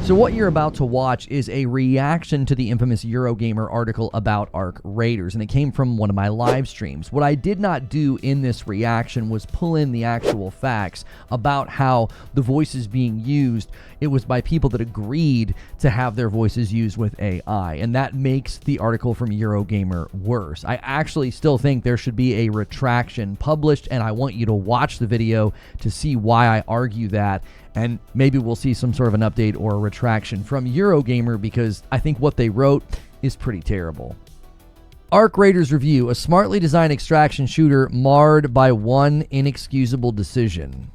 So what you're about to watch is a reaction to the infamous Eurogamer article about Arc Raiders, and it came from one of my live streams. What I did not do in this reaction was pull in the actual facts about how the voices being used, it was by people that agreed to have their voices used with AI, and that makes the article from Eurogamer worse. I actually still think there should be a retraction published, and I want you to watch the video to see why I argue that. And maybe we'll see some sort of an update or a retraction from Eurogamer, because I think what they wrote is pretty terrible. Arc Raiders review: a smartly designed extraction shooter marred by one inexcusable decision.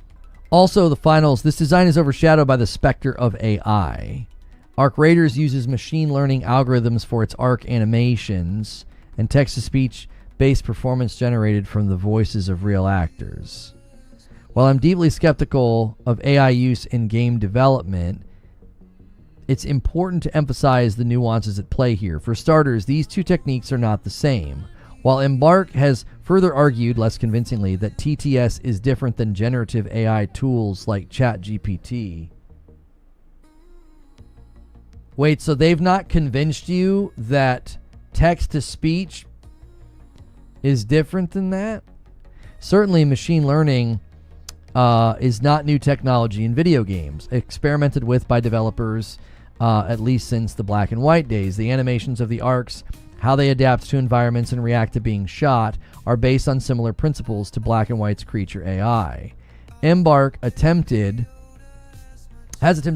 Also, the finals: this design is overshadowed by the specter of AI. Arc Raiders uses machine learning algorithms for its arc animations and text-to-speech based performance generated from the voices of real actors. While I'm deeply skeptical of AI use in game development, it's important to emphasize the nuances at play here. For starters, these two techniques are not the same. While Embark has further argued, less convincingly, that TTS is different than generative AI tools like ChatGPT. Wait, so they've not convinced you that text-to-speech is different than that? Certainly, machine learning is not new technology in video games, experimented with by developers at least since the black and white days. The animations of the arcs, how they adapt to environments and react to being shot, are based on similar principles to black and white's creature AI. Embark has attempted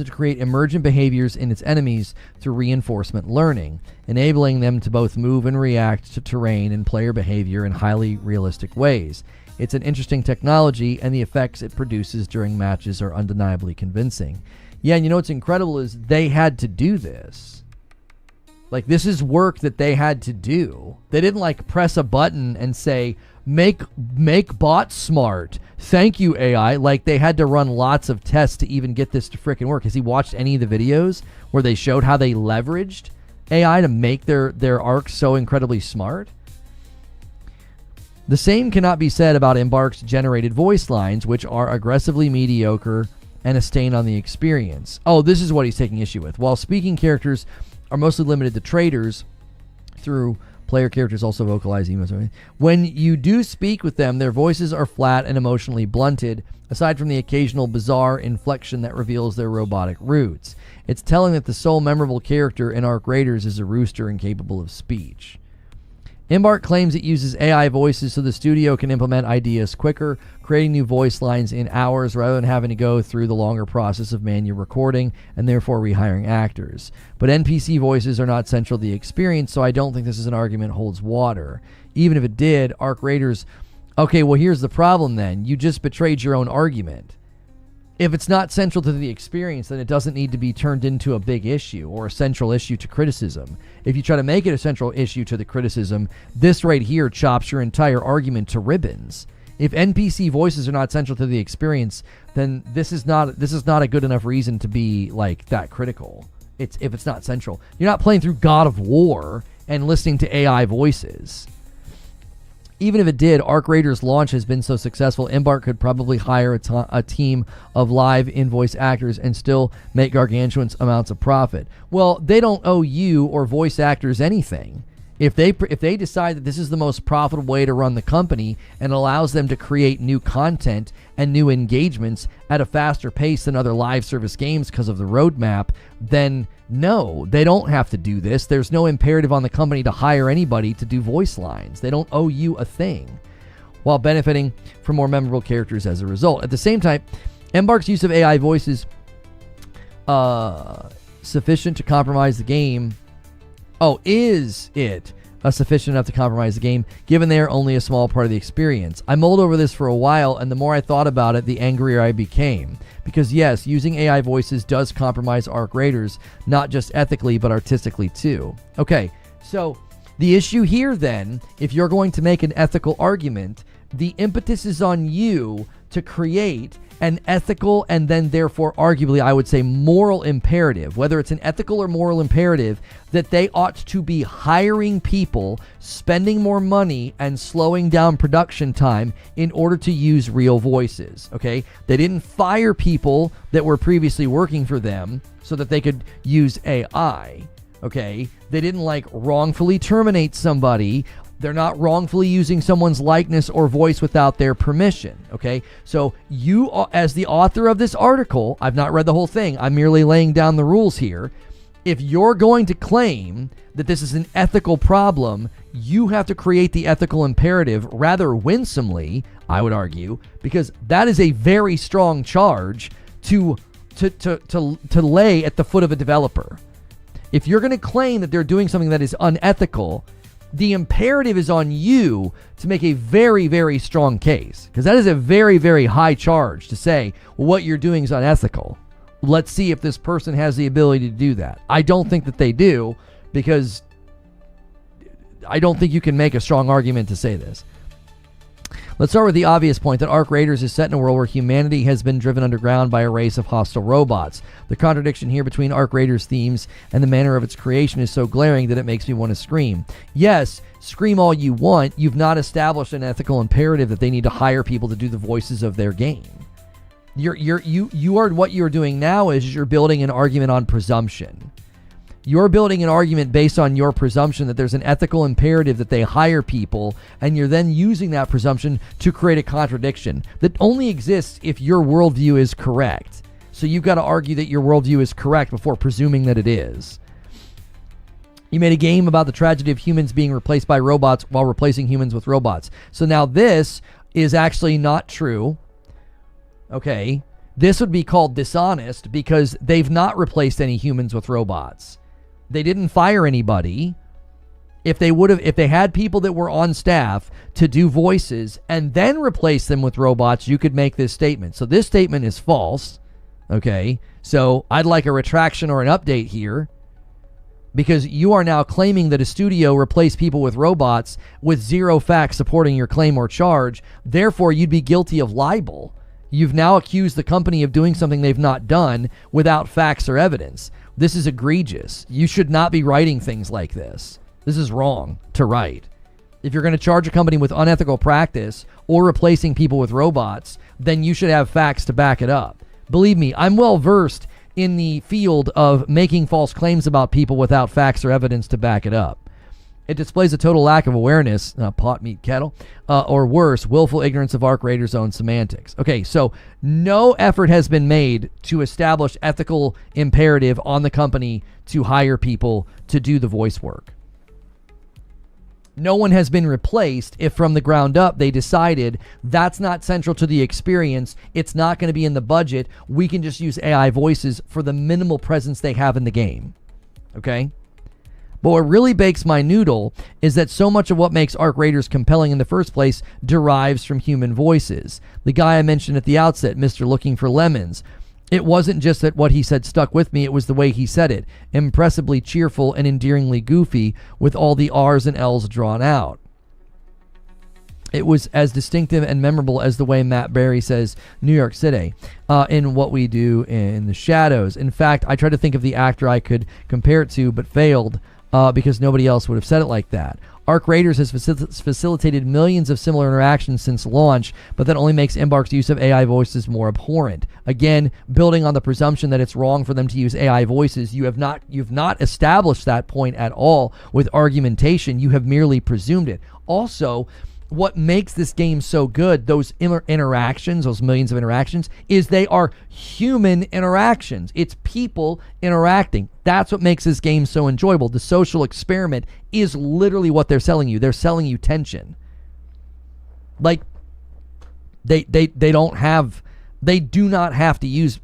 to create emergent behaviors in its enemies through reinforcement learning, enabling them to both move and react to terrain and player behavior in highly realistic ways. It's an interesting technology, and the effects it produces during matches are undeniably convincing. Yeah, and you know what's incredible is they had to do this. Like, this is work that they had to do. They didn't, like, press a button and say, make bots smart. Thank you, AI. Like, they had to run lots of tests to even get this to frickin' work. Has he watched any of the videos where they showed how they leveraged AI to make their arcs so incredibly smart? The same cannot be said about Embark's generated voice lines, which are aggressively mediocre and a stain on the experience. Oh, this is what he's taking issue with. While speaking characters are mostly limited to traders, through player characters also vocalize emotions. When you do speak with them, their voices are flat and emotionally blunted, aside from the occasional bizarre inflection that reveals their robotic roots. It's telling that the sole memorable character in Arc Raiders is a rooster incapable of speech. Embark claims it uses AI voices so the studio can implement ideas quicker, creating new voice lines in hours rather than having to go through the longer process of manual recording and therefore rehiring actors. But NPC voices are not central to the experience, so I don't think this is an argument holds water. Even if it did, Arc Raiders... Okay, well, here's the problem then. You just betrayed your own argument. If it's not central to the experience, then it doesn't need to be turned into a big issue or a central issue to criticism. If you try to make it a central issue to the criticism, this right here chops your entire argument to ribbons. If NPC voices are not central to the experience, then this is not a good enough reason to be like that critical. If it's not central. You're not playing through God of War and listening to AI voices. Even if it did, Arc Raiders' launch has been so successful, Embark could probably hire a team of live in-voice actors and still make gargantuan amounts of profit. Well, they don't owe you or voice actors anything. If they decide that this is the most profitable way to run the company and allows them to create new content and new engagements at a faster pace than other live service games because of the roadmap, then no, they don't have to do this. There's no imperative on the company to hire anybody to do voice lines. They don't owe you a thing, while benefiting from more memorable characters as a result. At the same time, Embark's use of AI voices sufficient to compromise the game. Oh, is it sufficient enough to compromise the game, given they are only a small part of the experience? I mulled over this for a while, and the more I thought about it, the angrier I became. Because yes, using AI voices does compromise Arc Raiders, not just ethically, but artistically too. Okay, so the issue here then, if you're going to make an ethical argument, the impetus is on you to create an ethical and then therefore arguably I would say moral imperative, whether it's an ethical or moral imperative, that they ought to be hiring people, spending more money, and slowing down production time in order to use real voices, okay? They didn't fire people that were previously working for them so that they could use AI, okay? They didn't like wrongfully terminate somebody. They're not wrongfully using someone's likeness or voice without their permission, okay? So you, as the author of this article, I've not read the whole thing, I'm merely laying down the rules here. If you're going to claim that this is an ethical problem, you have to create the ethical imperative rather winsomely, I would argue, because that is a very strong charge to lay at the foot of a developer. If you're going to claim that they're doing something that is unethical, the imperative is on you to make a very, very strong case, because that is a very, very high charge to say, well, what you're doing is unethical. Let's see if this person has the ability to do that. I don't think that they do, because I don't think you can make a strong argument to say this. Let's start with the obvious point that Ark Raiders is set in a world where humanity has been driven underground by a race of hostile robots. The contradiction here between Ark Raiders' themes and the manner of its creation is so glaring that it makes me want to scream. Yes, scream all you want. You've not established an ethical imperative that they need to hire people to do the voices of their game. What you're doing now is you're building an argument on presumption. You're building an argument based on your presumption that there's an ethical imperative that they hire people, and you're then using that presumption to create a contradiction that only exists if your worldview is correct. So you've got to argue that your worldview is correct before presuming that it is. You made a game about the tragedy of humans being replaced by robots while replacing humans with robots. So now this is actually not true. Okay. This would be called dishonest because they've not replaced any humans with robots. They didn't fire anybody. If they had people that were on staff to do voices and then replace them with robots, you could make this statement. So this statement is false. Okay. So I'd like a retraction or an update here, because you are now claiming that a studio replaced people with robots with zero facts supporting your claim or charge. Therefore, you'd be guilty of libel. You've now accused the company of doing something they've not done without facts or evidence. This is egregious. You should not be writing things like this. This is wrong to write. If you're going to charge a company with unethical practice or replacing people with robots, then you should have facts to back it up. Believe me, I'm well versed in the field of making false claims about people without facts or evidence to back it up. It displays a total lack of awareness, pot, meat, kettle, or worse, willful ignorance of Ark Raiders' own semantics. Okay, so no effort has been made to establish ethical imperative on the company to hire people to do the voice work. No one has been replaced if from the ground up they decided that's not central to the experience, it's not going to be in the budget, we can just use AI voices for the minimal presence they have in the game. Okay? But what really bakes my noodle is that so much of what makes Ark Raiders compelling in the first place derives from human voices. The guy I mentioned at the outset, Mr. Looking for Lemons, it wasn't just that what he said stuck with me, it was the way he said it. Impressively cheerful and endearingly goofy with all the R's and L's drawn out. It was as distinctive and memorable as the way Matt Berry says New York City in What We Do in the Shadows. In fact, I tried to think of the actor I could compare it to, but failed. Because nobody else would have said it like that. Ark Raiders has facilitated millions of similar interactions since launch, but that only makes Embark's use of AI voices more abhorrent. Again, building on the presumption that it's wrong for them to use AI voices, you've not established that point at all with argumentation. You have merely presumed it. Also, what makes this game so good, those interactions, those millions of interactions, is they are human interactions. It's people interacting. That's what makes this game so enjoyable. The social experiment is literally what they're selling you. They're selling you tension. Like, they do not have to use,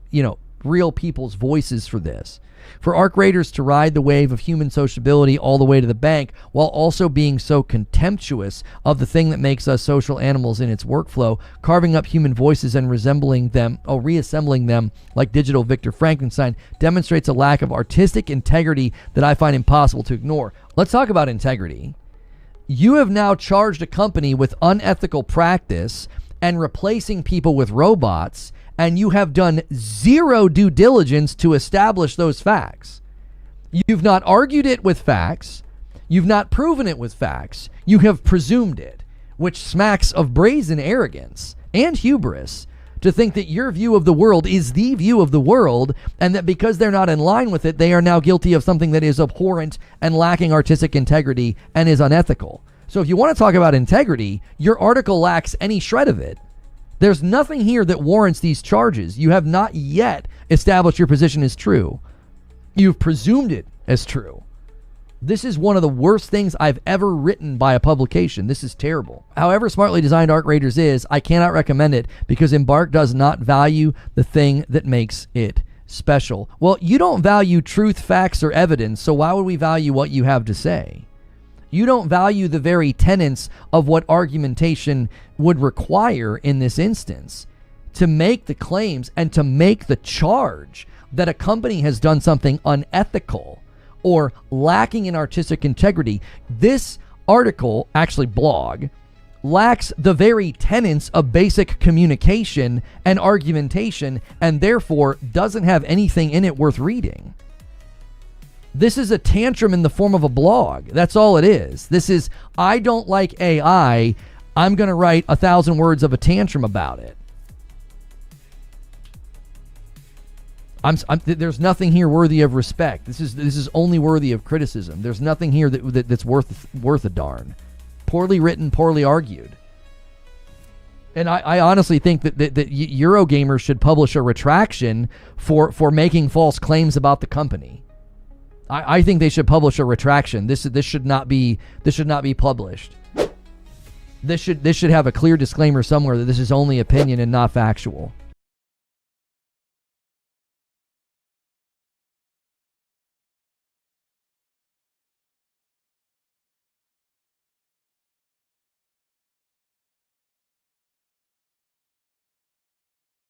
real people's voices for this. For Ark Raiders to ride the wave of human sociability all the way to the bank while also being so contemptuous of the thing that makes us social animals in its workflow, carving up human voices and reassembling them like digital Victor Frankenstein, demonstrates a lack of artistic integrity that I find impossible to ignore. Let's talk about integrity. You have now charged a company with unethical practice and replacing people with robots, and you have done zero due diligence to establish those facts. You've not argued it with facts. You've not proven it with facts. You have presumed it, which smacks of brazen arrogance and hubris to think that your view of the world is the view of the world, and that because they're not in line with it, they are now guilty of something that is abhorrent and lacking artistic integrity and is unethical. So if you want to talk about integrity, your article lacks any shred of it. There's nothing here that warrants these charges. You have not yet established your position is true. You've presumed it as true. This is one of the worst things I've ever written by a publication. This is terrible. However smartly designed Arc Raiders is, I cannot recommend it because Embark does not value the thing that makes it special. Well, you don't value truth, facts, or evidence, so why would we value what you have to say? You don't value the very tenets of what argumentation would require in this instance to make the claims and to make the charge that a company has done something unethical or lacking in artistic integrity. This article, actually blog, lacks the very tenets of basic communication and argumentation, and therefore doesn't have anything in it worth reading. This is a tantrum in the form of a blog. That's all it is. This is, I don't like AI, I'm going to write 1,000 words of a tantrum about it. There's nothing here worthy of respect. This is only worthy of criticism. There's nothing here that's worth a darn. Poorly written, poorly argued. And I honestly think that Eurogamer should publish a retraction for making false claims about the company. I think they should publish a retraction. This should not be published. This should have a clear disclaimer somewhere that this is only opinion and not factual.